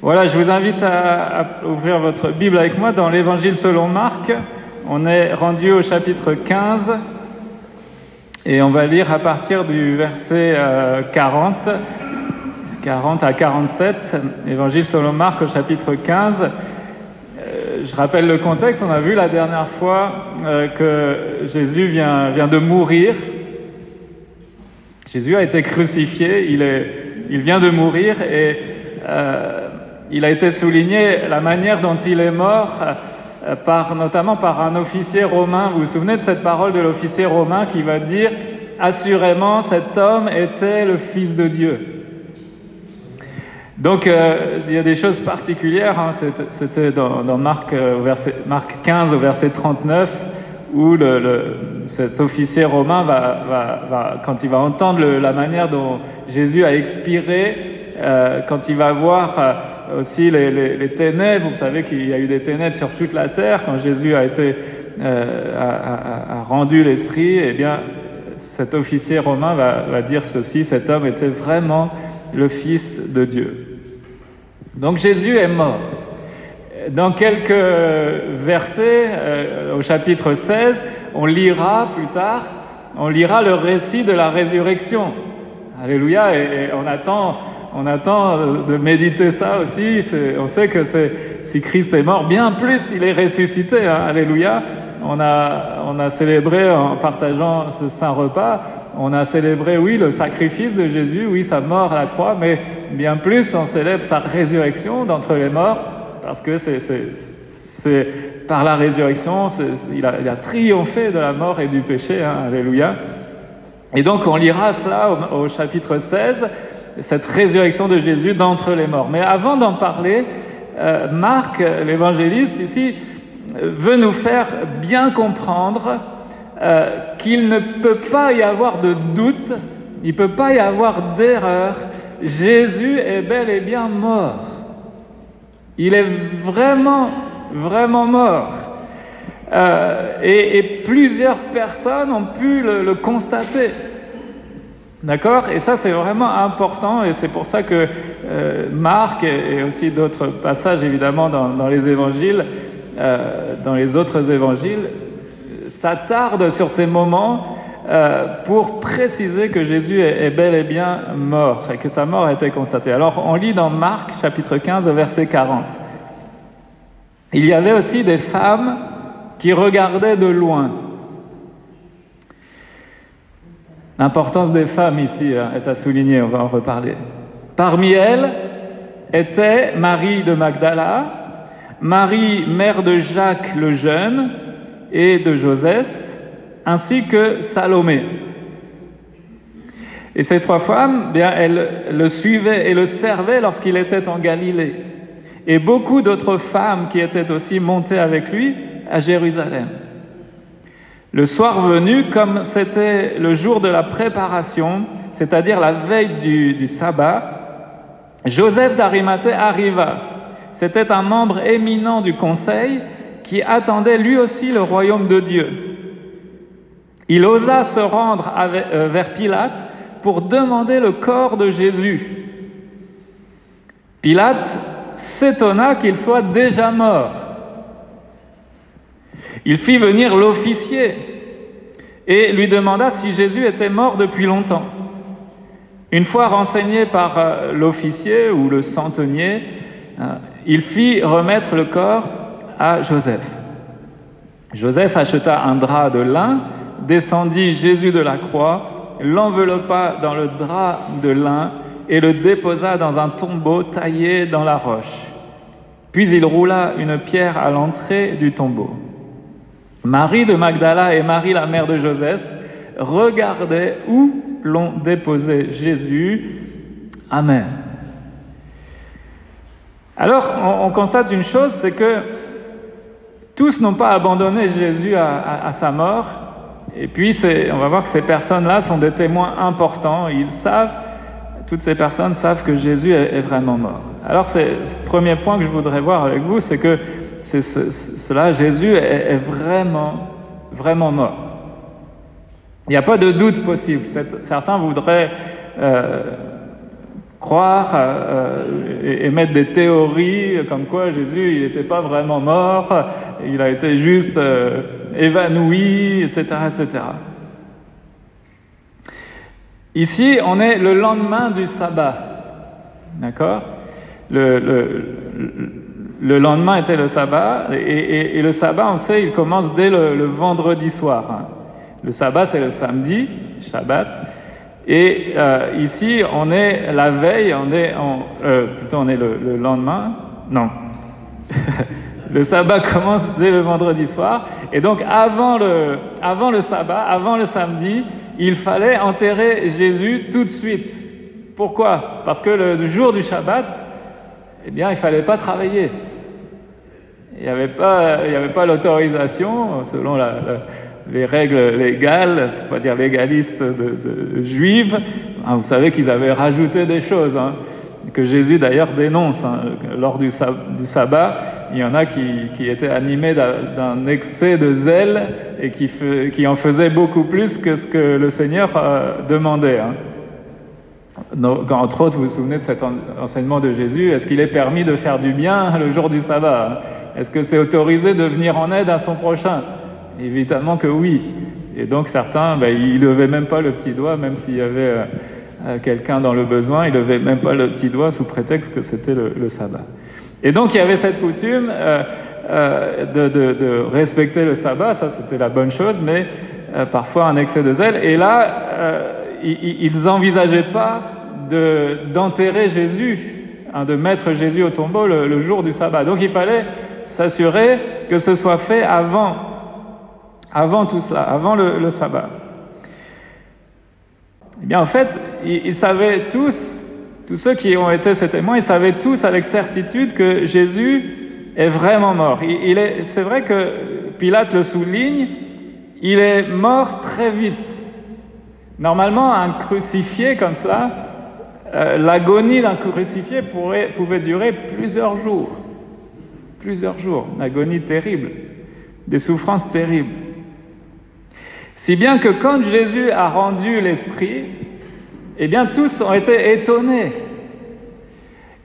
Voilà, je vous invite à ouvrir votre Bible avec moi dans l'Évangile selon Marc. On est rendu au chapitre 15 et on va lire à partir du verset 40 à 47, Évangile selon Marc au chapitre 15. Je rappelle le contexte, on a vu la dernière fois que Jésus vient de mourir. Jésus a été crucifié, il vient de mourir et il a été souligné la manière dont il est mort notamment par un officier romain. Vous vous souvenez de cette parole de l'officier romain qui va dire « Assurément, cet homme était le Fils de Dieu ». Donc, il y a des choses particulières. C'était dans Marc 15 au verset 39 où cet officier romain va quand il va entendre la manière dont Jésus a expiré, quand il va voir aussi les ténèbres. Vous savez qu'il y a eu des ténèbres sur toute la terre quand Jésus a rendu l'esprit. Eh bien, cet officier romain va dire ceci: cet homme était vraiment le Fils de Dieu. Donc Jésus est mort. Dans quelques versets, au chapitre 16, on lira plus tard, le récit de la résurrection. Alléluia, et on attend de méditer ça aussi. On sait que si Christ est mort, bien plus il est ressuscité. Hein, alléluia. On a célébré en partageant ce saint repas. On a célébré, oui, le sacrifice de Jésus, oui, sa mort à la croix, mais bien plus, on célèbre sa résurrection d'entre les morts, parce que c'est par la résurrection, il a triomphé de la mort et du péché, hein, alléluia. Et donc, on lira cela au chapitre 16, cette résurrection de Jésus d'entre les morts. Mais avant d'en parler, Marc, l'évangéliste, ici, veut nous faire bien comprendre qu'il ne peut pas y avoir de doute, il ne peut pas y avoir d'erreur. Jésus est bel et bien mort. Il est vraiment, vraiment mort. Et plusieurs personnes ont pu le constater. D'accord ? Et ça, c'est vraiment important, et c'est pour ça que Marc et aussi d'autres passages, évidemment, dans les évangiles, dans les autres évangiles, s'attarde sur ces moments pour préciser que Jésus est bel et bien mort et que sa mort a été constatée. Alors, on lit dans Marc, chapitre 15, verset 40. « Il y avait aussi des femmes qui regardaient de loin. » L'importance des femmes ici est à souligner, on va en reparler. « Parmi elles étaient Marie de Magdala, Marie, mère de Jacques le jeune, et de Joseph, ainsi que Salomé. Et ces trois femmes, bien, elles le suivaient et le servaient lorsqu'il était en Galilée. Et beaucoup d'autres femmes qui étaient aussi montées avec lui à Jérusalem. Le soir venu, comme c'était le jour de la préparation, c'est-à-dire la veille du sabbat, Joseph d'Arimathée arriva. C'était un membre éminent du conseil qui attendait lui aussi le royaume de Dieu. Il osa se rendre vers Pilate pour demander le corps de Jésus. Pilate s'étonna qu'il soit déjà mort. Il fit venir l'officier et lui demanda si Jésus était mort depuis longtemps. Une fois renseigné par l'officier ou le centenier, il fit remettre le corps à Joseph. Joseph acheta un drap de lin, descendit Jésus de la croix, l'enveloppa dans le drap de lin et le déposa dans un tombeau taillé dans la roche. Puis il roula une pierre à l'entrée du tombeau. Marie de Magdala et Marie, la mère de Joseph, regardaient où l'on déposait Jésus. Amen. Alors, on constate une chose, c'est que tous n'ont pas abandonné Jésus à sa mort. Et puis, on va voir que ces personnes-là sont des témoins importants. Toutes ces personnes savent que Jésus est vraiment mort. Alors, c'est le premier point que je voudrais voir avec vous, c'est que Jésus est vraiment, vraiment mort. Il n'y a pas de doute possible. Certains voudraient croire et mettre des théories comme quoi Jésus il n'était pas vraiment mort, il a été juste évanoui, etc., etc. Ici, on est le lendemain du sabbat, d'accord ? Le lendemain était le sabbat, et le sabbat, on sait, il commence dès le vendredi soir. Hein. Le sabbat, c'est le samedi, Shabbat. Et ici, on est la veille, on est le lendemain. Non. Le sabbat commence dès le vendredi soir. Et donc, avant le sabbat, avant le samedi, il fallait enterrer Jésus tout de suite. Pourquoi ? Parce que le jour du Shabbat, eh bien, il fallait pas travailler. Il n'y avait pas l'autorisation, selon les règles légales, pour pas dire légalistes de juives. Vous savez qu'ils avaient rajouté des choses, que Jésus d'ailleurs dénonce. Lors du sabbat, il y en a qui étaient animés d'un excès de zèle et qui en faisaient beaucoup plus que ce que le Seigneur demandait. Donc, entre autres, vous vous souvenez de cet enseignement de Jésus, est-ce qu'il est permis de faire du bien le jour du sabbat ? Est-ce que c'est autorisé de venir en aide à son prochain ? Évidemment que oui. Et donc certains, ils levaient même pas le petit doigt, même s'il y avait quelqu'un dans le besoin, ils levaient même pas le petit doigt sous prétexte que c'était le sabbat. Et donc il y avait cette coutume de respecter le sabbat, ça c'était la bonne chose, mais parfois un excès de zèle. Et là, ils n'envisageaient pas d'enterrer Jésus, de mettre Jésus au tombeau le jour du sabbat. Donc il fallait s'assurer que ce soit fait avant tout cela, avant le sabbat. Eh bien, en fait, ils savaient tous ceux qui ont été ces témoins, ils savaient tous avec certitude que Jésus est vraiment mort. C'est vrai que Pilate le souligne, il est mort très vite. Normalement, un crucifié comme cela, l'agonie d'un crucifié pouvait durer plusieurs jours. Une agonie terrible, des souffrances terribles. Si bien que quand Jésus a rendu l'esprit, eh bien tous ont été étonnés.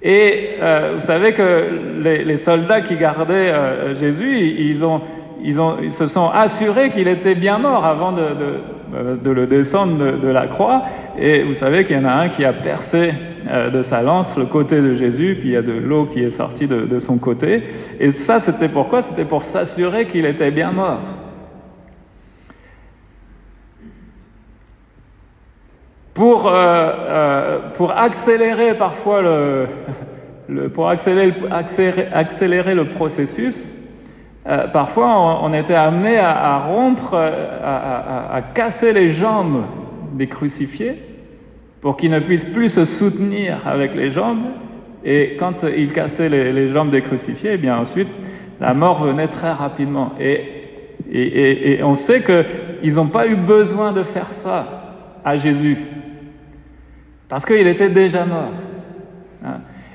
Et vous savez que les soldats qui gardaient Jésus, ils se sont assurés qu'il était bien mort avant de le descendre de la croix. Et vous savez qu'il y en a un qui a percé de sa lance le côté de Jésus, puis il y a de l'eau qui est sortie de son côté. Et ça, c'était pourquoi ? C'était pour s'assurer qu'il était bien mort. Pour accélérer parfois accélérer le processus, parfois on était amené à rompre, à casser les jambes des crucifiés pour qu'ils ne puissent plus se soutenir avec les jambes. Et quand ils cassaient les jambes des crucifiés, eh bien ensuite la mort venait très rapidement. Et on sait qu'ils n'ont pas eu besoin de faire ça à Jésus, parce qu'il était déjà mort.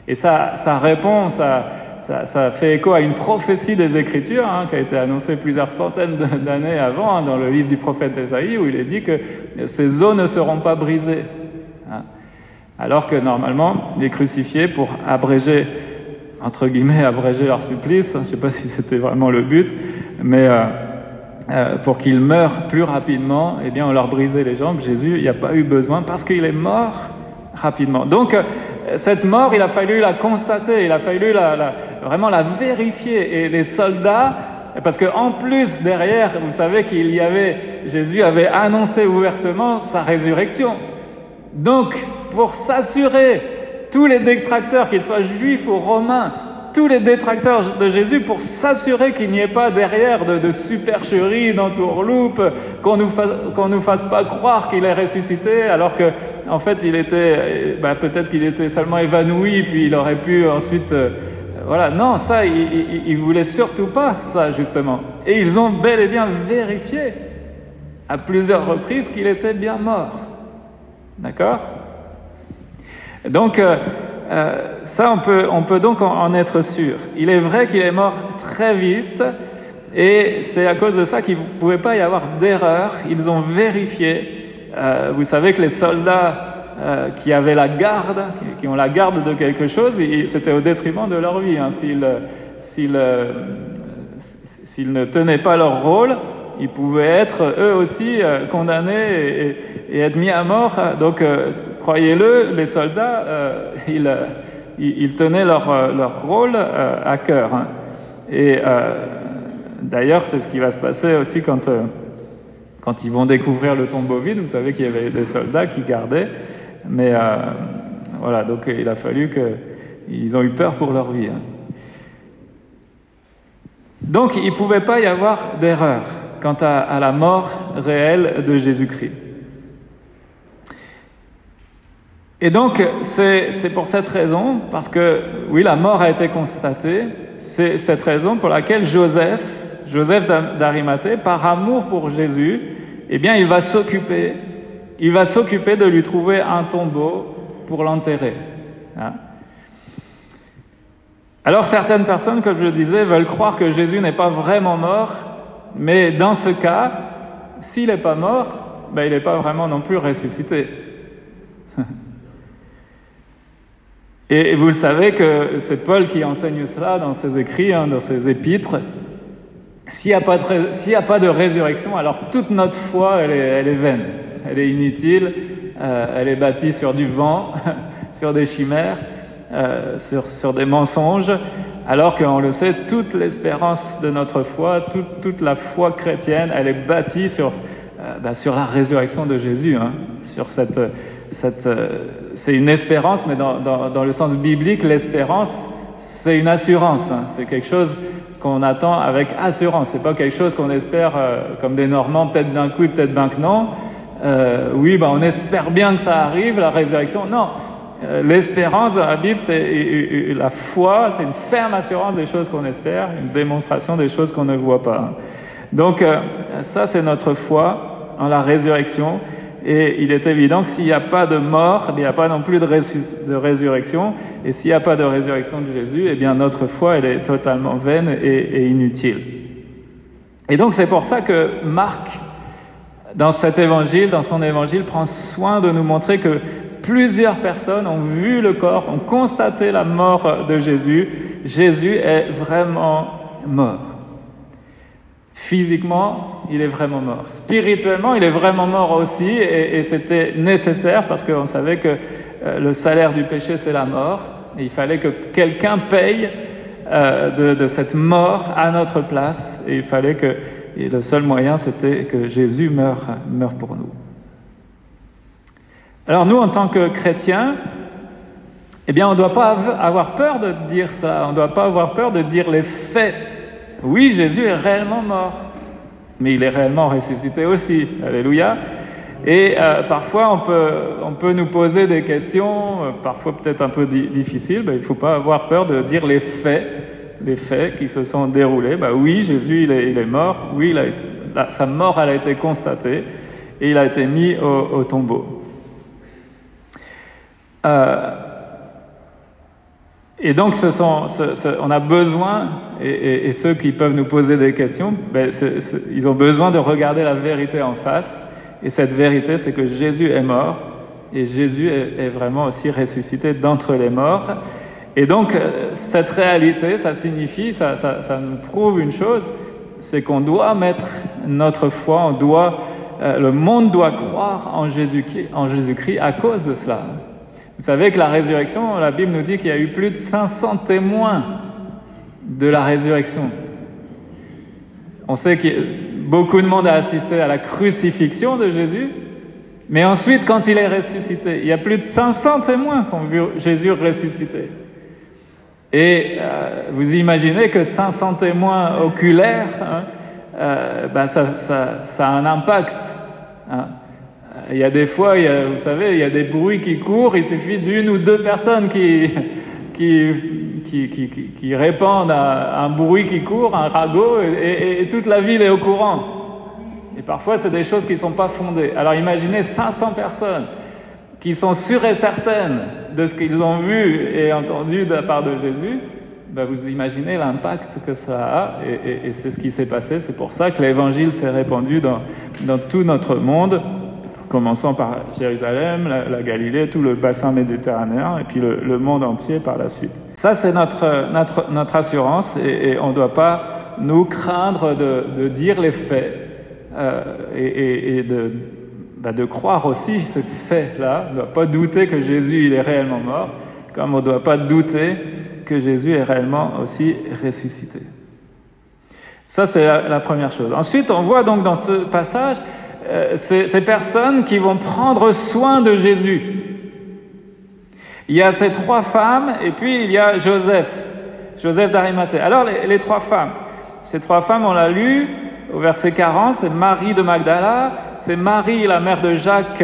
Et ça répond, ça fait écho à une prophétie des Écritures qui a été annoncée plusieurs centaines d'années avant, dans le livre du prophète Ésaïe, où il est dit que ces os ne seront pas brisés. Alors que normalement, les crucifiés, pour abréger, entre guillemets, abréger leur supplice, je ne sais pas si c'était vraiment le but, mais pour qu'ils meurent plus rapidement, eh bien on leur brisait les jambes. Jésus, il n'y a pas eu besoin, parce qu'il est mort rapidement. Donc, cette mort, il a fallu la constater, il a fallu vraiment la vérifier. Et les soldats, parce qu'en plus, derrière, vous savez Jésus avait annoncé ouvertement sa résurrection. Donc, pour s'assurer, tous les détracteurs, qu'ils soient juifs ou romains, tous les détracteurs de Jésus, pour s'assurer qu'il n'y ait pas derrière de supercherie, d'entourloupe, qu'on nous fasse pas croire qu'il est ressuscité, alors que en fait il était, peut-être qu'il était seulement évanoui, puis il aurait pu ensuite, voilà. Non, ça, ils voulaient surtout pas ça, justement. Et ils ont bel et bien vérifié à plusieurs reprises qu'il était bien mort. D'accord ? Donc, ça, on peut donc en être sûr. Il est vrai qu'il est mort très vite, et c'est à cause de ça qu'il ne pouvait pas y avoir d'erreur. Ils ont vérifié. Vous savez que les soldats qui avaient la garde, qui ont la garde de quelque chose, c'était au détriment de leur vie. Hein. S'ils ne tenaient pas leur rôle, ils pouvaient être eux aussi condamnés et être mis à mort. Donc, croyez-le, les soldats, ils tenaient leur rôle à cœur. Hein. Et d'ailleurs, c'est ce qui va se passer aussi quand ils vont découvrir le tombeau vide. Vous savez qu'il y avait des soldats qui gardaient, mais voilà, donc il a fallu qu'ils ont eu peur pour leur vie. Hein. Donc, il ne pouvait pas y avoir d'erreur quant à la mort réelle de Jésus-Christ. Et donc, c'est pour cette raison, parce que, oui, la mort a été constatée, c'est cette raison pour laquelle Joseph d'Arimathée, par amour pour Jésus, eh bien, il va s'occuper de lui trouver un tombeau pour l'enterrer. Hein? Alors, certaines personnes, comme je le disais, veulent croire que Jésus n'est pas vraiment mort, mais dans ce cas, s'il n'est pas mort, ben, il n'est pas vraiment non plus ressuscité. Et vous le savez que c'est Paul qui enseigne cela dans ses écrits, hein, dans ses épîtres. S'il n'y a pas de résurrection, alors toute notre foi, elle est vaine, elle est inutile, elle est bâtie sur du vent, sur des chimères, sur des mensonges, alors qu'on le sait, toute l'espérance de notre foi, toute la foi chrétienne, elle est bâtie sur la résurrection de Jésus, hein, sur c'est une espérance, mais dans le sens biblique, l'espérance, c'est une assurance, hein, c'est quelque chose qu'on attend avec assurance. C'est pas quelque chose qu'on espère comme des Normands, peut-être d'un coup et peut-être bien que non. Oui, on espère bien que ça arrive, la résurrection. Non, l'espérance dans la Bible, c'est la foi, c'est une ferme assurance des choses qu'on espère, une démonstration des choses qu'on ne voit pas. Donc, ça, c'est notre foi en la résurrection. Et il est évident que s'il n'y a pas de mort, il n'y a pas non plus de résurrection. Et s'il n'y a pas de résurrection de Jésus, eh bien notre foi, elle est totalement vaine et inutile. Et donc c'est pour ça que Marc, dans son évangile, prend soin de nous montrer que plusieurs personnes ont vu le corps, ont constaté la mort de Jésus. Jésus est vraiment mort. Physiquement, il est vraiment mort. Spirituellement, il est vraiment mort aussi, et c'était nécessaire parce qu'on savait que le salaire du péché, c'est la mort. Et il fallait que quelqu'un paye de cette mort à notre place, et il fallait et le seul moyen, c'était que Jésus meure pour nous. Alors nous, en tant que chrétiens, eh bien, on ne doit pas avoir peur de dire ça, on ne doit pas avoir peur de dire les faits. Oui, Jésus est réellement mort, mais il est réellement ressuscité aussi. Alléluia. Et parfois, on peut nous poser des questions, parfois peut-être un peu difficiles. Il ne faut pas avoir peur de dire les faits qui se sont déroulés. Oui, Jésus, il est mort. Oui, sa mort, elle a été constatée et il a été mis au tombeau. Et donc, on a besoin, et ceux qui peuvent nous poser des questions, ils ont besoin de regarder la vérité en face. Et cette vérité, c'est que Jésus est mort, et Jésus est vraiment aussi ressuscité d'entre les morts. Et donc, cette réalité, ça signifie, ça nous prouve une chose, c'est qu'on doit mettre notre foi, le monde doit croire en Jésus-Christ à cause de cela. Vous savez que la résurrection, la Bible nous dit qu'il y a eu plus de 500 témoins de la résurrection. On sait que beaucoup de monde a assisté à la crucifixion de Jésus, mais ensuite, quand il est ressuscité, il y a plus de 500 témoins qui ont vu Jésus ressuscité. Et vous imaginez que 500 témoins oculaires, ça a un impact. Hein. Il y a des fois, vous savez, il y a des bruits qui courent, il suffit d'une ou deux personnes qui répandent un bruit qui court, un ragot, et toute la ville est au courant. Et parfois, c'est des choses qui ne sont pas fondées. Alors imaginez 500 personnes qui sont sûres et certaines de ce qu'ils ont vu et entendu de la part de Jésus. Vous imaginez l'impact que ça a, et c'est ce qui s'est passé. C'est pour ça que l'évangile s'est répandu dans tout notre monde. commençant par Jérusalem, la Galilée, tout le bassin méditerranéen, et puis le monde entier par la suite. Ça, c'est notre assurance, et on ne doit pas nous craindre de dire les faits, et de croire aussi ces faits-là. On ne doit pas douter que Jésus il est réellement mort, comme on ne doit pas douter que Jésus est réellement aussi ressuscité. Ça, c'est la première chose. Ensuite, on voit donc dans ce passage ces personnes qui vont prendre soin de Jésus. Il y a ces 3 femmes, et puis il y a Joseph d'Arimathée. Alors, les 3 femmes, ces 3 femmes, on l'a lu au verset 40, c'est Marie de Magdala, c'est Marie, la mère de Jacques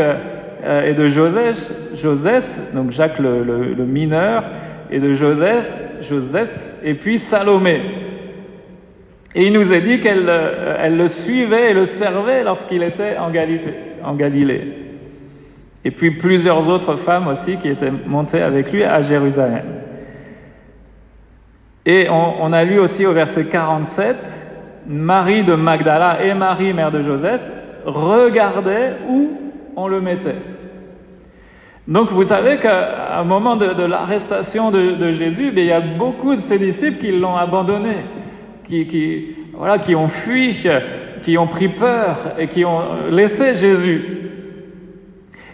et de Joseph, donc Jacques le mineur, et de Joseph, et puis Salomé. Et il nous est dit qu'elle le suivait et le servait lorsqu'il était en Galilée. Et puis plusieurs autres femmes aussi qui étaient montées avec lui à Jérusalem. Et on a lu aussi au verset 47, Marie de Magdala et Marie, mère de Joseph, regardaient où on le mettait. Donc vous savez qu'à un moment de l'arrestation de Jésus, il y a beaucoup de ses disciples qui l'ont abandonné, qui ont fui, qui ont pris peur et qui ont laissé Jésus.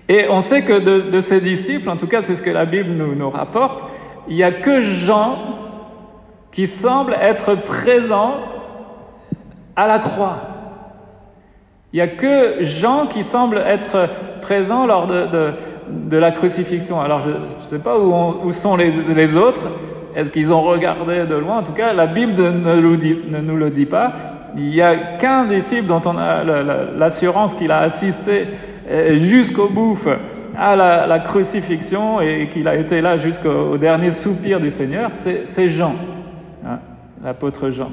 Et on sait que de ses disciples, en tout cas c'est ce que la Bible nous rapporte, il n'y a que Jean qui semble être présent à la croix. Il n'y a que Jean qui semble être présent lors de la crucifixion. Alors je ne sais pas où sont les autres. Est-ce qu'ils ont regardé de loin? En tout cas, la Bible ne nous le dit pas. Il n'y a qu'un disciple dont on a l'assurance qu'il a assisté jusqu'au bout à la crucifixion et qu'il a été là jusqu'au dernier soupir du Seigneur, c'est Jean, l'apôtre Jean.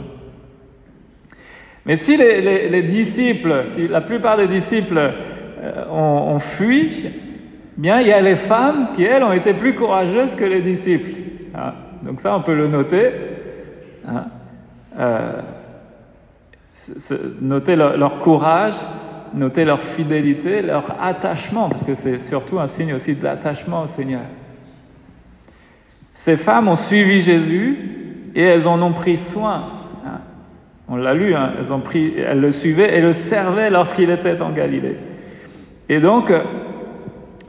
Mais si les disciples, si la plupart des disciples ont fui, bien il y a les femmes qui, elles, ont été plus courageuses que les disciples. Donc ça, on peut le noter. Noter leur courage, noter leur fidélité, leur attachement, parce que c'est surtout un signe aussi de l'attachement au Seigneur. Ces femmes ont suivi Jésus et elles en ont pris soin. On l'a lu, elles le suivaient et le servaient lorsqu'il était en Galilée. Et donc,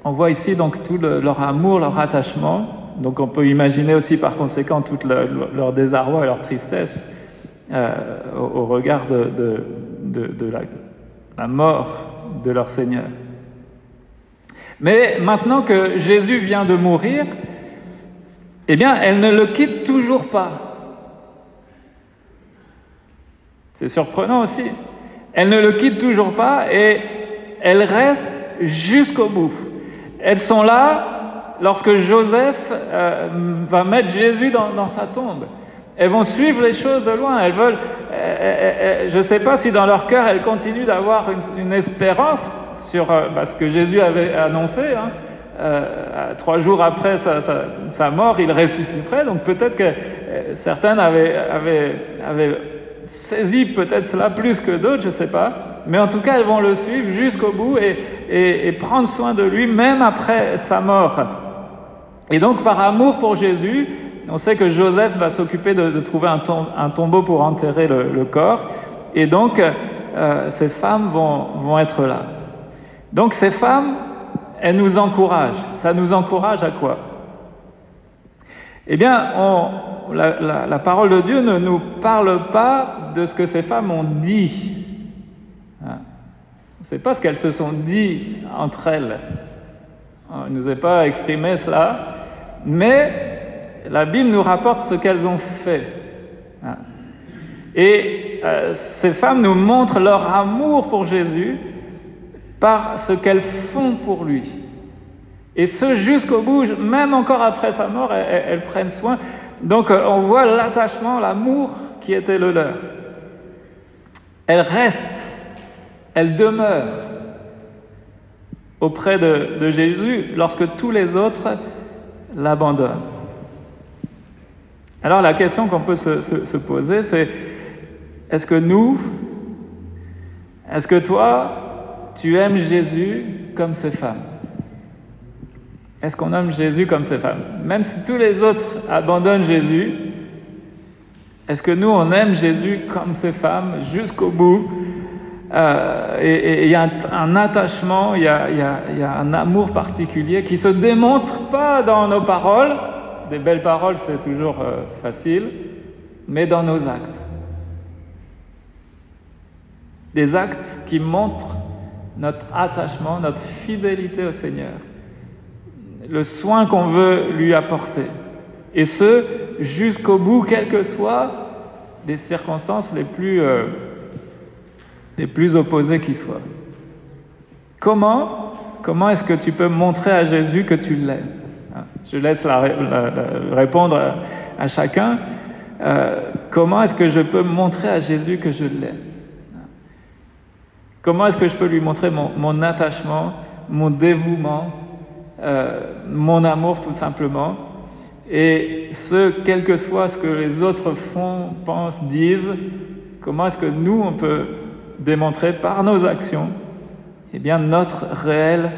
on voit ici donc tout leur amour, leur attachement. Donc on peut imaginer aussi par conséquent tout leur désarroi et leur tristesse au regard de la mort de leur Seigneur. Mais maintenant que Jésus vient de mourir, eh bien, elles ne le quittent toujours pas. C'est surprenant aussi. Elles ne le quittent toujours pas et elles restent jusqu'au bout. Elles sont là lorsque Joseph va mettre Jésus dans sa tombe. Elles vont suivre les choses de loin. Elles veulent. Je ne sais pas si dans leur cœur elles continuent d'avoir une espérance sur ce que Jésus avait annoncé. 3 jours après sa mort, il ressusciterait. Donc peut-être que certaines avaient saisi peut-être cela plus que d'autres, je ne sais pas. Mais en tout cas, elles vont le suivre jusqu'au bout et prendre soin de lui, même après sa mort. Et donc, par amour pour Jésus, on sait que Joseph va s'occuper de trouver un tombeau pour enterrer le corps. Et donc, ces femmes vont être là. Donc, ces femmes, elles nous encouragent. Ça nous encourage à quoi? Eh bien, la parole de Dieu ne nous parle pas de ce que ces femmes ont dit. On ne sait pas ce qu'elles se sont dit entre elles. Il ne nous est pas exprimé cela, mais la Bible nous rapporte ce qu'elles ont fait. Et ces femmes nous montrent leur amour pour Jésus par ce qu'elles font pour lui. Et ce jusqu'au bout, même encore après sa mort, elles prennent soin. Donc on voit l'attachement, l'amour qui était le leur. Elles restent, elles demeurent auprès de Jésus lorsque tous les autres l'abandonnent. Alors la question qu'on peut se poser, c'est: est-ce que toi, tu aimes Jésus comme ces femmes? Est-ce qu'on aime Jésus comme ces femmes? Même si tous les autres abandonnent Jésus, est-ce que nous, on aime Jésus comme ces femmes jusqu'au bout? Et il y a un attachement, il y a un amour particulier qui ne se démontre pas dans nos paroles. Des belles paroles, c'est toujours facile, mais dans nos actes. Des actes qui montrent notre attachement, notre fidélité au Seigneur, le soin qu'on veut lui apporter. Et ce, jusqu'au bout, quelles que soient les circonstances les plus opposées qui soient. Comment est-ce que tu peux montrer à Jésus que tu l'aimes? Je laisse répondre à chacun. Comment est-ce que je peux montrer à Jésus que je l'aime? Comment est-ce que je peux lui montrer mon attachement, mon dévouement, mon amour tout simplement? Et quel que soit ce que les autres font, pensent, disent, comment est-ce que nous, on peut démontrer par nos actions, notre réel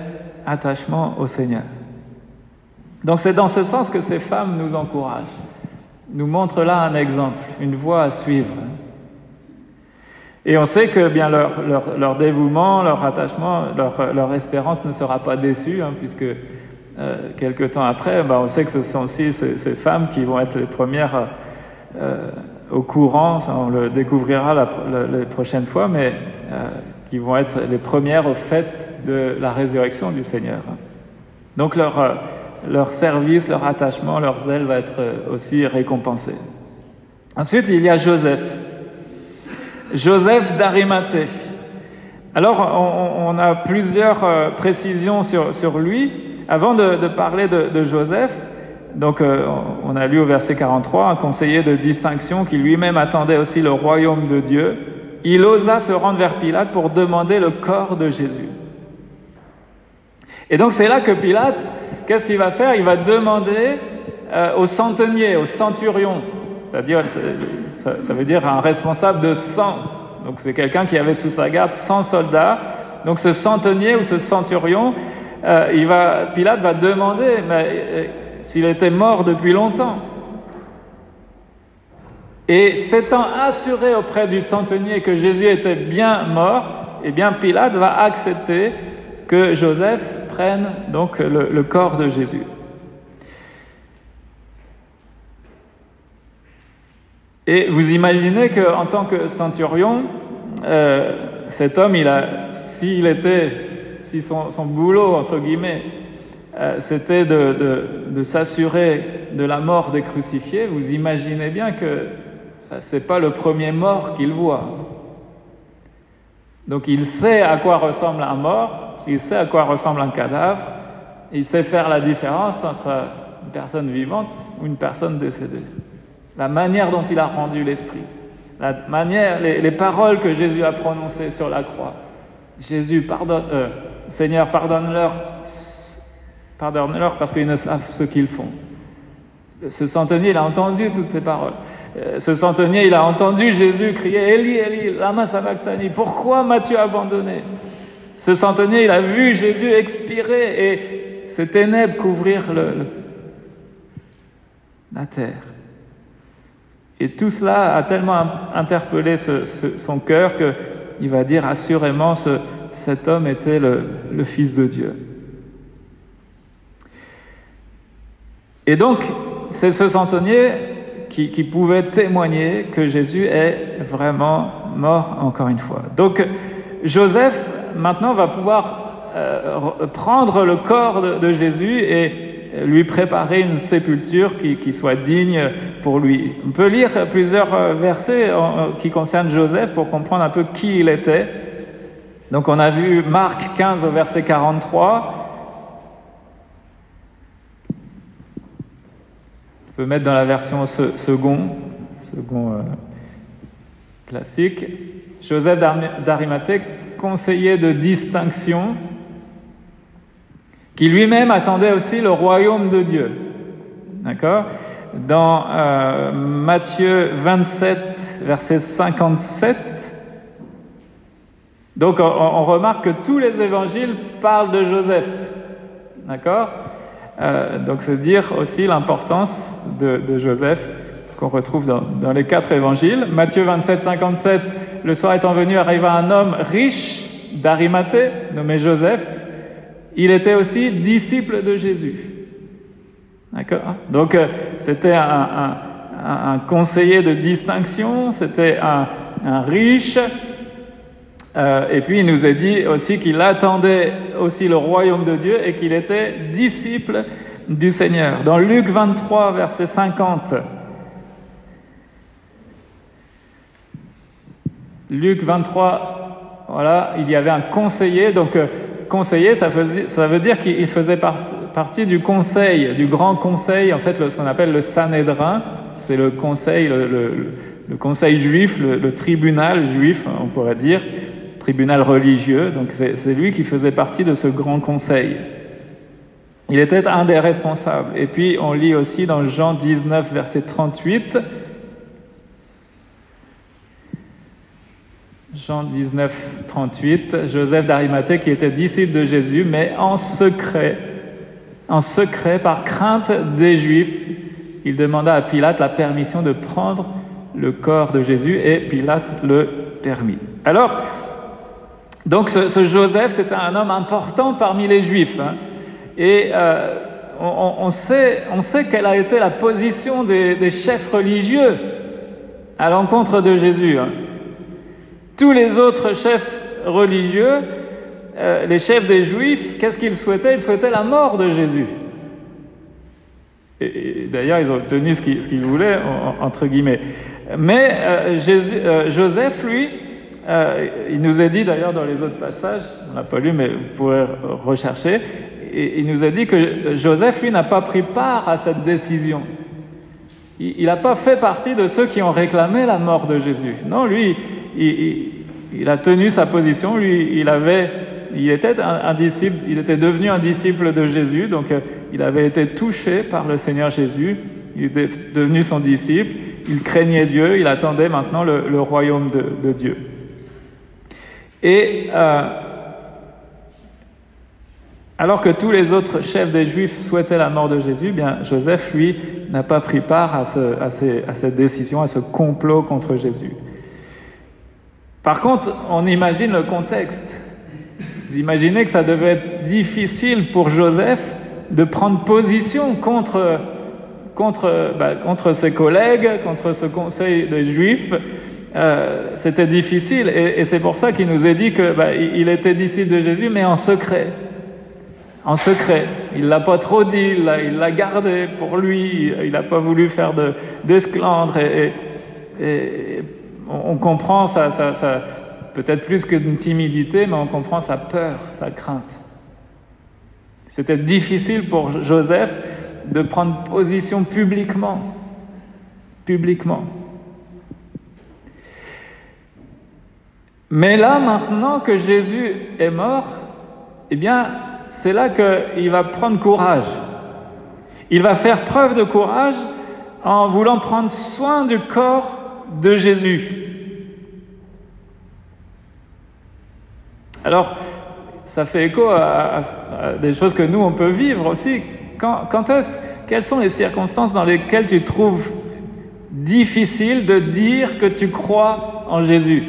attachement au Seigneur? Donc c'est dans ce sens que ces femmes nous encouragent, nous montrent là un exemple, une voie à suivre. Et on sait que leur dévouement, leur attachement, leur espérance ne sera pas déçue, puisque quelque temps après, on sait que ce sont aussi ces femmes qui vont être les premières au courant, ça, on le découvrira les prochaines fois, mais qui vont être les premières au fait de la résurrection du Seigneur. Donc leur service, leur attachement, leur zèle va être aussi récompensé. Ensuite, il y a Joseph d'Arimathée. Alors, on a plusieurs précisions sur lui. Avant de parler de Joseph, donc on a lu au verset 43, un conseiller de distinction qui lui-même attendait aussi le royaume de Dieu. Il osa se rendre vers Pilate pour demander le corps de Jésus. Et donc c'est là que Pilate, qu'est-ce qu'il va faire? Il va demander au centenier, au centurion, c'est-à-dire, ça veut dire un responsable de 100. Donc c'est quelqu'un qui avait sous sa garde 100 soldats. Donc ce centenier ou ce centurion, Pilate va demander s'il était mort depuis longtemps. Et s'étant assuré auprès du centenier que Jésus était bien mort, Pilate va accepter que Joseph prenne donc le corps de Jésus. Et vous imaginez qu'en tant que centurion, cet homme, si son boulot, entre guillemets, c'était de s'assurer de la mort des crucifiés, vous imaginez bien que c'est pas le premier mort qu'il voit. Donc il sait à quoi ressemble un mort, il sait à quoi ressemble un cadavre, il sait faire la différence entre une personne vivante ou une personne décédée. La manière dont il a rendu l'esprit, les paroles que Jésus a prononcées sur la croix. Jésus, Seigneur, pardonne-leur parce qu'ils ne savent ce qu'ils font. Ce centenier, il a entendu toutes ces paroles. Ce centenier, il a entendu Jésus crier « Eli, Eli, lama sabachthani » « Pourquoi m'as-tu abandonné ?» Ce centenier, il a vu Jésus expirer et ces ténèbres couvrir la terre. Et tout cela a tellement interpellé son cœur qu'il va dire assurément cet homme était le Fils de Dieu. Et donc, c'est ce centenier qui pouvait témoigner que Jésus est vraiment mort encore une fois. Donc, Joseph, maintenant, va pouvoir prendre le corps de Jésus et lui préparer une sépulture qui soit digne pour lui. On peut lire plusieurs versets qui concernent Joseph pour comprendre un peu qui il était. Donc on a vu Marc 15 au verset 43. On peut mettre dans la version second classique. Joseph d'Arimathée, conseiller de distinction, qui lui-même attendait aussi le royaume de Dieu. D'accord? Dans Matthieu 27, verset 57, Donc on remarque que tous les évangiles parlent de Joseph. D'accord ? Donc c'est dire aussi l'importance de Joseph qu'on retrouve dans les 4 évangiles. Matthieu 27, 57, le soir étant venu, arriva un homme riche d'Arimathée, nommé Joseph. Il était aussi disciple de Jésus. D'accord ? Donc c'était un conseiller de distinction, c'était un riche. Et puis il nous est dit aussi qu'il attendait aussi le royaume de Dieu et qu'il était disciple du Seigneur. Dans Luc 23, verset 50, Luc 23, voilà, il y avait un conseiller. Donc conseiller, ça veut dire qu'il faisait partie du conseil, du grand conseil, en fait, ce qu'on appelle le Sanhédrin. C'est le conseil, le conseil juif, le tribunal juif, on pourrait dire, tribunal religieux. Donc c'est lui qui faisait partie de ce grand conseil. Il était un des responsables. Et puis on lit aussi dans Jean 19, verset 38, Jean 19, 38, Joseph d'Arimathée qui était disciple de Jésus, mais en secret, par crainte des Juifs, il demanda à Pilate la permission de prendre le corps de Jésus et Pilate le permit. Alors, donc ce Joseph, c'était un homme important parmi les Juifs. Hein, et on sait quelle a été la position des chefs religieux à l'encontre de Jésus. Hein. Tous les autres chefs religieux, les chefs des Juifs, qu'est-ce qu'ils souhaitaient ? Ils souhaitaient la mort de Jésus. Et d'ailleurs, ils ont obtenu ce qu'ils voulaient, entre guillemets. Mais Joseph, lui, il nous a dit d'ailleurs dans les autres passages, on l'a pas lu, mais vous pourrez rechercher, et il nous a dit que Joseph, lui, n'a pas pris part à cette décision. Il n'a pas fait partie de ceux qui ont réclamé la mort de Jésus. Non, lui, il a tenu sa position. Lui, il était un disciple, il était devenu un disciple de Jésus, donc il avait été touché par le Seigneur Jésus. Il était devenu son disciple. Il craignait Dieu. Il attendait maintenant le royaume de Dieu. Et alors que tous les autres chefs des Juifs souhaitaient la mort de Jésus, bien Joseph, lui, n'a pas pris part à cette décision, à ce complot contre Jésus. Par contre, on imagine le contexte. Vous imaginez que ça devait être difficile pour Joseph de prendre position contre ses collègues, contre ce conseil des Juifs. C'était difficile et c'est pour ça qu'il nous est dit qu'il était disciple de Jésus, mais en secret. En secret. Il l'a pas trop dit, il l'a gardé pour lui, il n'a pas voulu faire d'esclandre et on comprend ça, peut-être plus qu'une timidité, mais on comprend sa peur, sa crainte. C'était difficile pour Joseph de prendre position publiquement. Mais là, maintenant que Jésus est mort, eh bien, c'est là qu'il va prendre courage. Il va faire preuve de courage en voulant prendre soin du corps de Jésus. Alors, ça fait écho à des choses que nous, on peut vivre aussi. Quelles sont les circonstances dans lesquelles tu trouves difficile de dire que tu crois en Jésus ?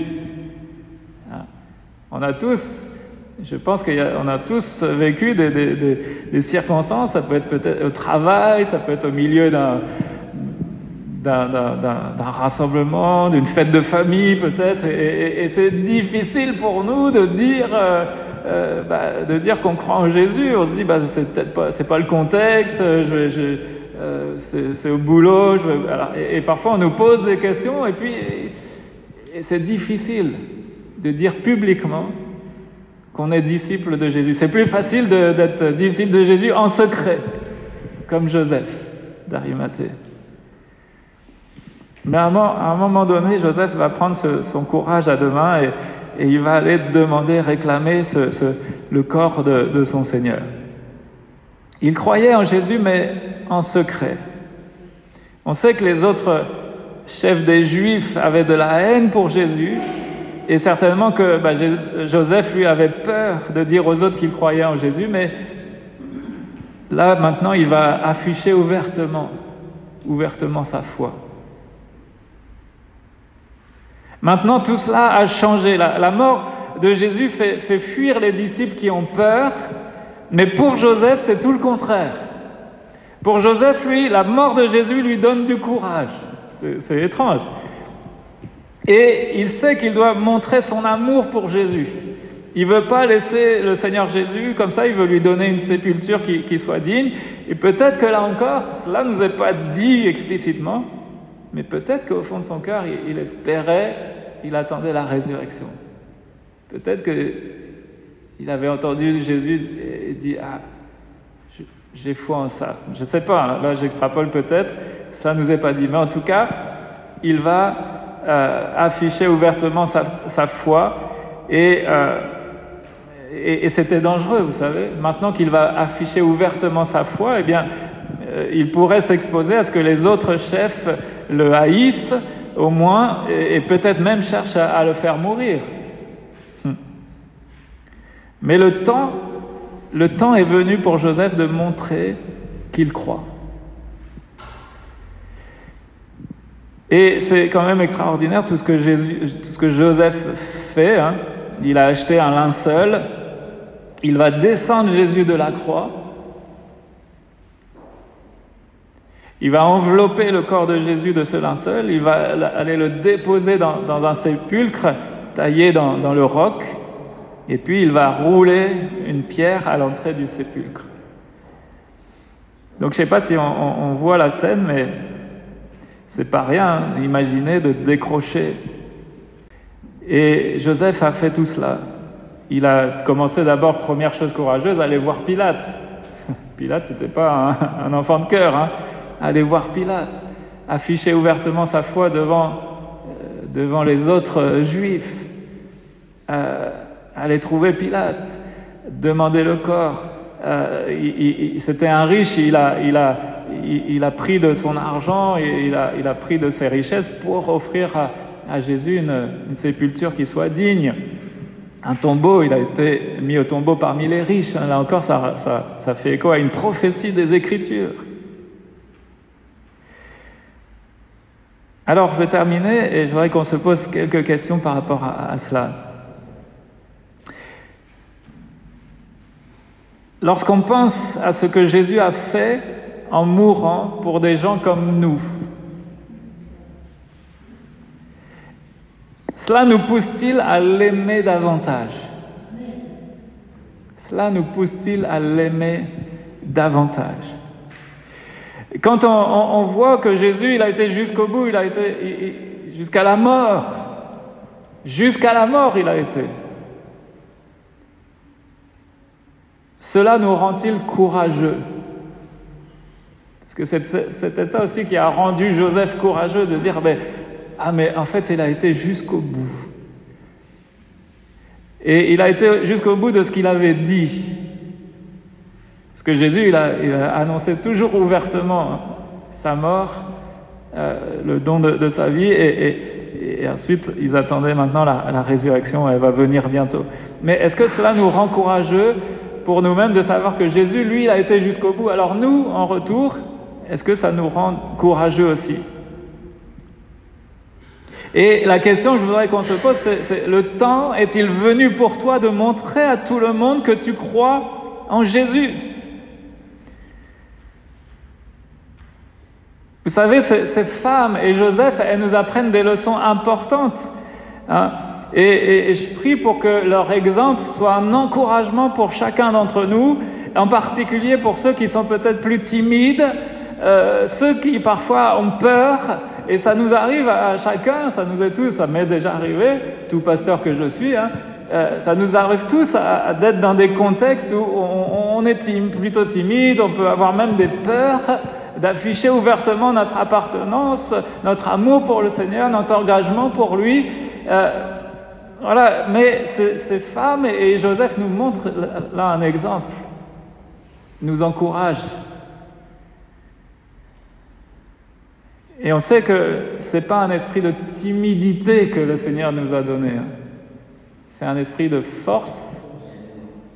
On a tous, je pense qu'on a tous vécu des circonstances, ça peut être peut-être au travail, ça peut être au milieu d'un rassemblement, d'une fête de famille peut-être, et c'est difficile pour nous de dire qu'on croit en Jésus. On se dit c'est pas le contexte, c'est au boulot, et parfois on nous pose des questions et puis c'est difficile de dire publiquement qu'on est disciple de Jésus. C'est plus facile d'être disciple de Jésus en secret, comme Joseph d'Arimathée. Mais à un moment donné, Joseph va prendre son courage à deux mains et il va aller réclamer le corps de son Seigneur. Il croyait en Jésus, mais en secret. On sait que les autres chefs des Juifs avaient de la haine pour Jésus, et certainement que Joseph, lui, avait peur de dire aux autres qu'il croyait en Jésus, mais là, maintenant, il va afficher ouvertement sa foi. Maintenant, tout cela a changé. La mort de Jésus fait fuir les disciples qui ont peur, mais pour Joseph, c'est tout le contraire. Pour Joseph, lui, la mort de Jésus lui donne du courage. C'est étrange. Et il sait qu'il doit montrer son amour pour Jésus. Il ne veut pas laisser le Seigneur Jésus comme ça, il veut lui donner une sépulture qui soit digne. Et peut-être que là encore, cela ne nous est pas dit explicitement, mais peut-être qu'au fond de son cœur, il espérait, il attendait la résurrection. Peut-être qu'il avait entendu Jésus et dit « Ah, j'ai foi en ça ». Je ne sais pas, hein, là j'extrapole peut-être, ça ne nous est pas dit. Mais en tout cas, il va afficher ouvertement sa foi et c'était dangereux, vous savez. Maintenant qu'il va afficher ouvertement sa foi, eh bien, il pourrait s'exposer à ce que les autres chefs le haïssent, au moins, et peut-être même cherchent à le faire mourir. Mais le temps est venu pour Joseph de montrer qu'il croit. Et c'est quand même extraordinaire tout ce que Joseph fait. Hein. Il a acheté un linceul, il va descendre Jésus de la croix, il va envelopper le corps de Jésus de ce linceul, il va aller le déposer dans un sépulcre taillé dans le roc, et puis il va rouler une pierre à l'entrée du sépulcre. Donc je ne sais pas si on voit la scène, mais c'est pas rien, hein, imaginez de décrocher. Et Joseph a fait tout cela. Il a commencé d'abord, première chose courageuse, aller voir Pilate. Pilate, c'était pas un enfant de cœur, hein. Aller voir Pilate, afficher ouvertement sa foi devant les autres juifs, aller trouver Pilate, demander le corps. C'était un riche, il a pris de son argent, il a pris de ses richesses pour offrir à Jésus une sépulture qui soit digne. Un tombeau, il a été mis au tombeau parmi les riches. Là encore, ça fait écho à une prophétie des Écritures. Alors, je vais terminer et je voudrais qu'on se pose quelques questions par rapport à cela. Lorsqu'on pense à ce que Jésus a fait en mourant pour des gens comme nous, cela nous pousse-t-il à l'aimer davantage? Cela nous pousse-t-il à l'aimer davantage? Quand on voit que Jésus, il a été jusqu'au bout, il a été jusqu'à la mort. Jusqu'à la mort, il a été. Cela nous rend-il courageux? Parce que c'est peut-être ça aussi qui a rendu Joseph courageux, de dire mais en fait, il a été jusqu'au bout. Et il a été jusqu'au bout de ce qu'il avait dit. Parce que Jésus, il a annoncé toujours ouvertement sa mort, le don de sa vie, et ensuite, ils attendaient maintenant la résurrection, elle va venir bientôt. Mais est-ce que cela nous rend courageux pour nous-mêmes de savoir que Jésus, lui, il a été jusqu'au bout? Alors nous, en retour, est-ce que ça nous rend courageux aussi? Et la question que je voudrais qu'on se pose, c'est le temps est-il venu pour toi de montrer à tout le monde que tu crois en Jésus? Vous savez, ces femmes et Joseph, elles nous apprennent des leçons importantes. Hein? Et je prie pour que leur exemple soit un encouragement pour chacun d'entre nous, en particulier pour ceux qui sont peut-être plus timides, ceux qui parfois ont peur. Et ça nous arrive à chacun, ça nous est tous, ça m'est déjà arrivé, tout pasteur que je suis, hein, ça nous arrive tous d'être dans des contextes où on est plutôt timide, on peut avoir même des peurs d'afficher ouvertement notre appartenance, notre amour pour le Seigneur, notre engagement pour lui. Voilà, mais ces femmes et Joseph nous montrent là un exemple, nous encouragent. Et on sait que ce n'est pas un esprit de timidité que le Seigneur nous a donné. c'est un esprit de force.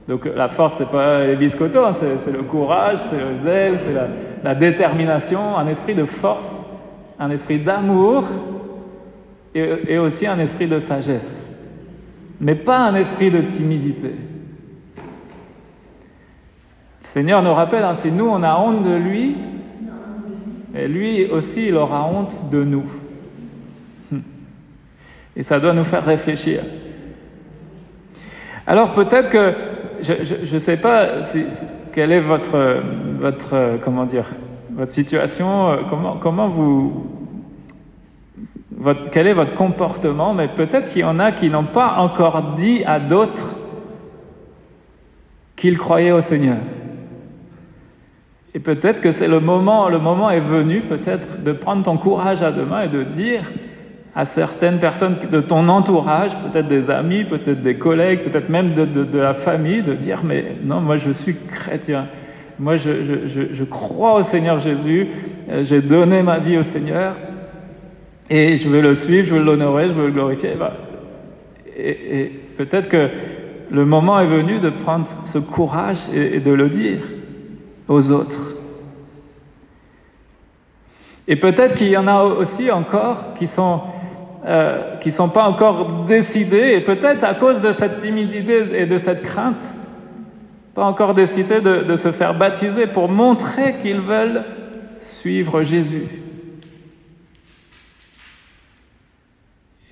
Donc la force, c'est pas les biscottos, hein, c'est le courage, c'est le zèle, c'est la détermination, un esprit de force, un esprit d'amour et aussi un esprit de sagesse. Mais pas un esprit de timidité. Le Seigneur nous rappelle, hein, si nous on a honte de lui, et lui aussi il aura honte de nous. Et ça doit nous faire réfléchir. Alors peut-être que, je ne sais pas quelle est votre situation, quel est votre comportement, mais peut-être qu'il y en a qui n'ont pas encore dit à d'autres qu'ils croyaient au Seigneur. Et peut-être que c'est le moment est venu peut-être de prendre ton courage à deux mains et de dire à certaines personnes de ton entourage, peut-être des amis, peut-être des collègues, peut-être même de la famille, de dire « mais non, moi je suis chrétien, moi je crois au Seigneur Jésus, j'ai donné ma vie au Seigneur et je veux le suivre, je veux l'honorer, je veux le glorifier. » Et peut-être que le moment est venu de prendre ce courage et de le dire aux autres. Et peut-être qu'il y en a aussi encore qui sont pas encore décidés, et peut-être à cause de cette timidité et de cette crainte, pas encore décidés de se faire baptiser pour montrer qu'ils veulent suivre Jésus.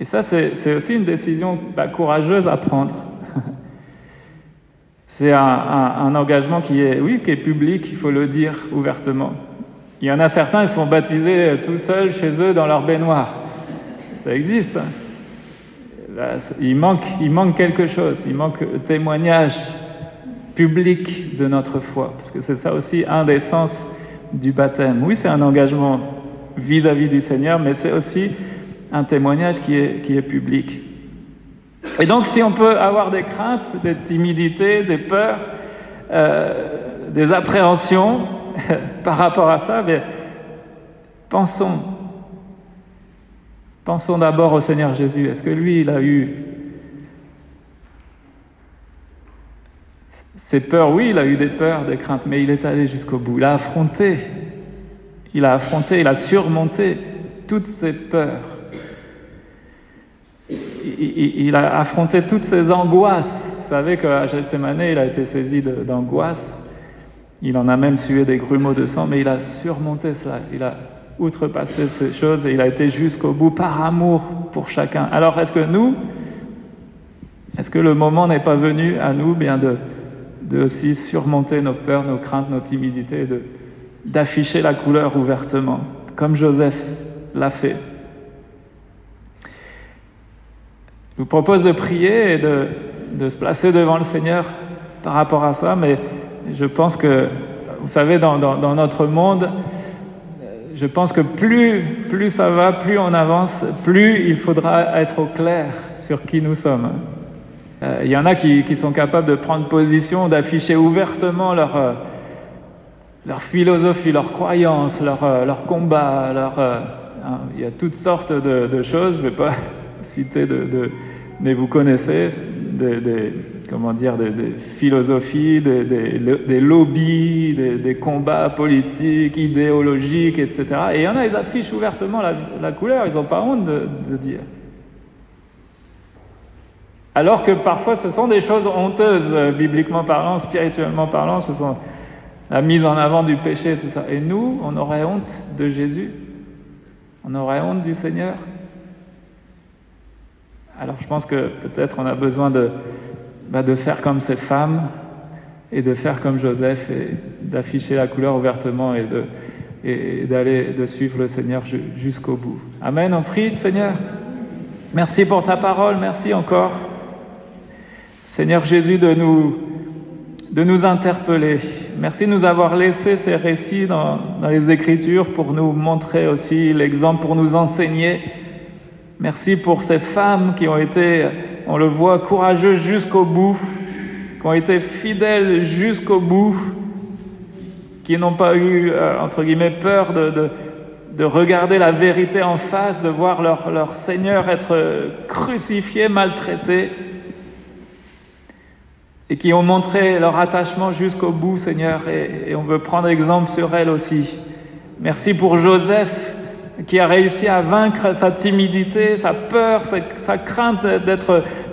Et ça, c'est aussi une décision courageuse à prendre. C'est un engagement qui est public, il faut le dire ouvertement. Il y en a certains, ils se font baptiser tout seuls chez eux dans leur baignoire. Ça existe. Hein. Là, il manque quelque chose. Il manque le témoignage public de notre foi. Parce que c'est ça aussi un des sens du baptême. Oui, c'est un engagement vis-à-vis du Seigneur, mais c'est aussi un témoignage qui est public. Et donc, si on peut avoir des craintes, des timidités, des peurs, des appréhensions par rapport à ça, mais pensons d'abord au Seigneur Jésus. Est-ce que lui, il a eu ces peurs? Oui, il a eu des peurs, des craintes, mais il est allé jusqu'au bout. Il a surmonté toutes ces peurs. Il a affronté toutes ces angoisses. Vous savez qu'à Gethsémane, il a été saisi d'angoisse. Il en a même sué des grumeaux de sang, mais il a surmonté cela. Il a outrepassé ces choses et il a été jusqu'au bout par amour pour chacun. Alors, est-ce que le moment n'est pas venu à nous bien de aussi surmonter nos peurs, nos craintes, nos timidités, d'afficher la couleur ouvertement, comme Joseph l'a fait? Je vous propose de prier et de se placer devant le Seigneur par rapport à ça, mais je pense que, vous savez, dans notre monde, je pense que plus ça va, plus on avance, plus il faudra être au clair sur qui nous sommes. Il y en a qui sont capables de prendre position, d'afficher ouvertement leur philosophie, leur croyance, leur combat, il y a toutes sortes de choses, je ne vais pas citer mais vous connaissez des philosophies, des lobbies, des combats politiques, idéologiques, etc. Et il y en a, ils affichent ouvertement la couleur, ils n'ont pas honte de dire. Alors que parfois ce sont des choses honteuses, bibliquement parlant, spirituellement parlant, ce sont la mise en avant du péché et tout ça. Et nous, on aurait honte de Jésus? On aurait honte du Seigneur? Alors je pense que peut-être on a besoin de faire comme ces femmes et de faire comme Joseph et d'afficher la couleur ouvertement et de suivre le Seigneur jusqu'au bout. Amen, on prie, Seigneur. Merci pour ta parole, merci encore. Seigneur Jésus, de nous interpeller. Merci de nous avoir laissé ces récits dans les Écritures pour nous montrer aussi l'exemple, pour nous enseigner. Merci pour ces femmes qui ont été, on le voit, courageuses jusqu'au bout, qui ont été fidèles jusqu'au bout, qui n'ont pas eu, entre guillemets, peur de regarder la vérité en face, de voir leur Seigneur être crucifié, maltraité, et qui ont montré leur attachement jusqu'au bout, Seigneur, et on veut prendre exemple sur elles aussi. Merci pour Joseph, qui a réussi à vaincre sa timidité, sa peur, sa crainte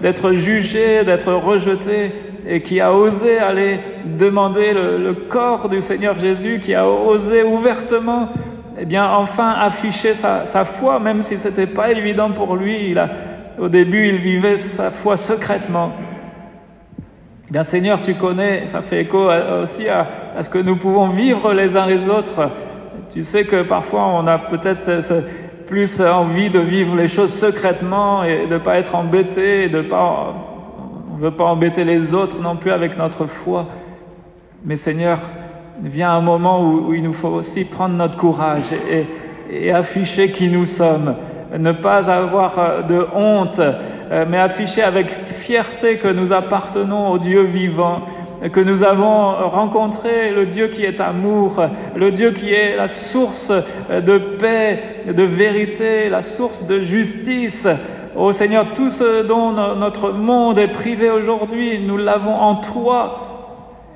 d'être jugé, d'être rejeté, et qui a osé aller demander le corps du Seigneur Jésus, qui a osé ouvertement, enfin afficher sa foi, même si c'était pas évident pour lui. Au début, il vivait sa foi secrètement. Seigneur, tu connais, ça fait écho aussi à ce que nous pouvons vivre les uns les autres. Tu sais que parfois on a peut-être plus envie de vivre les choses secrètement et de ne pas être embêté, on ne veut pas embêter les autres non plus avec notre foi. Mais Seigneur, vient un moment où il nous faut aussi prendre notre courage et afficher qui nous sommes. Ne pas avoir de honte, mais afficher avec fierté que nous appartenons au Dieu vivant, que nous avons rencontré le Dieu qui est amour, le Dieu qui est la source de paix, de vérité, la source de justice. Oh Seigneur, tout ce dont notre monde est privé aujourd'hui, nous l'avons en toi.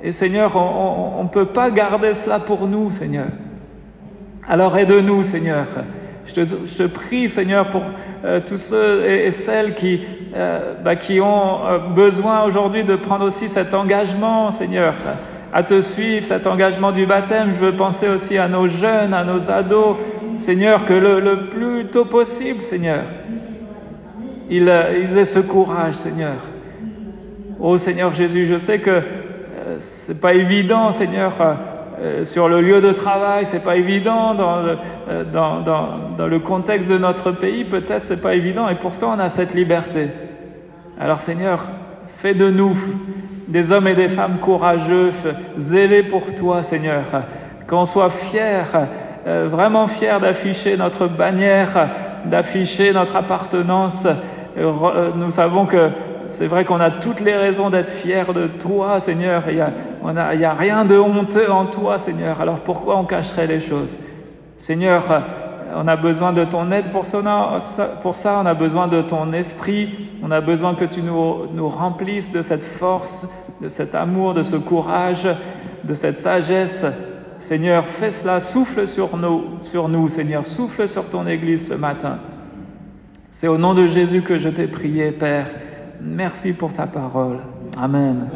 Et Seigneur, on ne peut pas garder cela pour nous, Seigneur. Alors aide-nous, Seigneur. Je te prie, Seigneur, pour tous ceux et celles qui ont besoin aujourd'hui de prendre aussi cet engagement, Seigneur, à te suivre, cet engagement du baptême. Je veux penser aussi à nos jeunes, à nos ados, Seigneur, que le plus tôt possible, Seigneur, ils aient ce courage, Seigneur. Oh Seigneur Jésus, je sais que c'est pas évident, Seigneur, sur le lieu de travail, c'est pas évident dans le contexte de notre pays, peut-être c'est pas évident, et pourtant on a cette liberté. Alors Seigneur, fais de nous des hommes et des femmes courageux, zélés pour toi, Seigneur, qu'on soit fiers, vraiment fiers d'afficher notre bannière, d'afficher notre appartenance. Nous savons que c'est vrai qu'on a toutes les raisons d'être fiers de toi, Seigneur. Il y a rien de honteux en toi, Seigneur. Alors pourquoi on cacherait les choses? Seigneur, on a besoin de ton aide pour ça. On a besoin de ton esprit. On a besoin que tu nous remplisses de cette force, de cet amour, de ce courage, de cette sagesse. Seigneur, fais cela. Souffle sur nous, Seigneur. Souffle sur ton Église ce matin. C'est au nom de Jésus que je t'ai prié, Père. Merci pour ta parole. Amen.